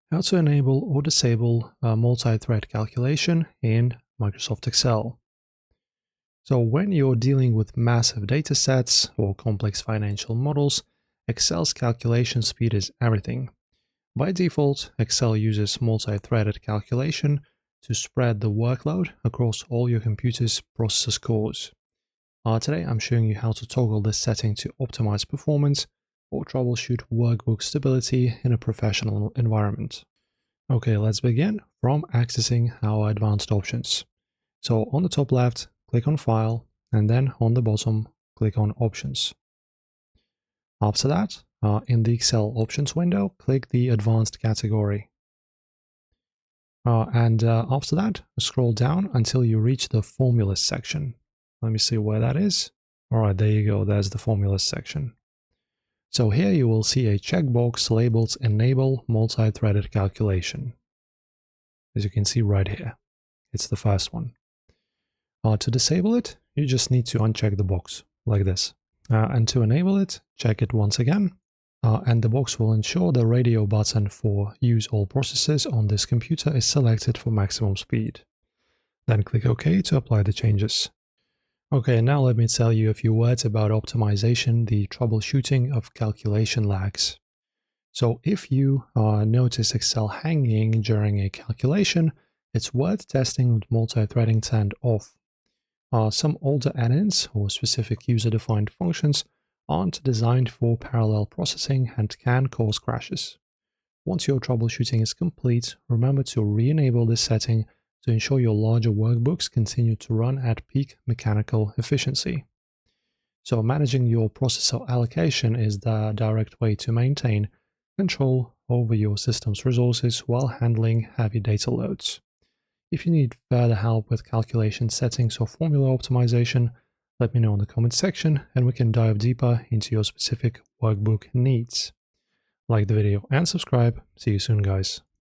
How to enable or disable multi-thread calculation in Microsoft Excel. So when you're dealing with massive data sets or complex financial models, Excel's calculation speed is everything. By default, Excel uses multi-threaded calculation to spread the workload across all your computer's processor cores. Today I'm showing you how to toggle this setting to optimize performance or troubleshoot workbook stability in a professional environment. Okay, let's begin from accessing our advanced options. So on the top left, click on File, and then on the bottom, click on Options. After that, in the Excel Options window, click the Advanced category. After that, scroll down until you reach the Formulas section. Let me see where that is. All right, there you go. There's the Formulas section. So here you will see a checkbox labeled Enable Multi-Threaded Calculation. As you can see right here, it's the first one. To disable it, you just need to uncheck the box like this. And to enable it, check it once again. And the box will ensure the radio button for Use All Processes on this computer is selected for maximum speed. Then click OK to apply the changes. Okay, now let me tell you a few words about optimization, the troubleshooting of calculation lags. So if you notice Excel hanging during a calculation, it's worth testing with multi-threading turned off. Some older add-ins or specific user-defined functions aren't designed for parallel processing and can cause crashes. Once your troubleshooting is complete, remember to re-enable this setting to ensure your larger workbooks continue to run at peak mechanical efficiency. So managing your processor allocation is the direct way to maintain control over your system's resources while handling heavy data loads. If you need further help with calculation settings or formula optimization, let me know in the comments section and we can dive deeper into your specific workbook needs. Like the video and subscribe. See you soon, guys.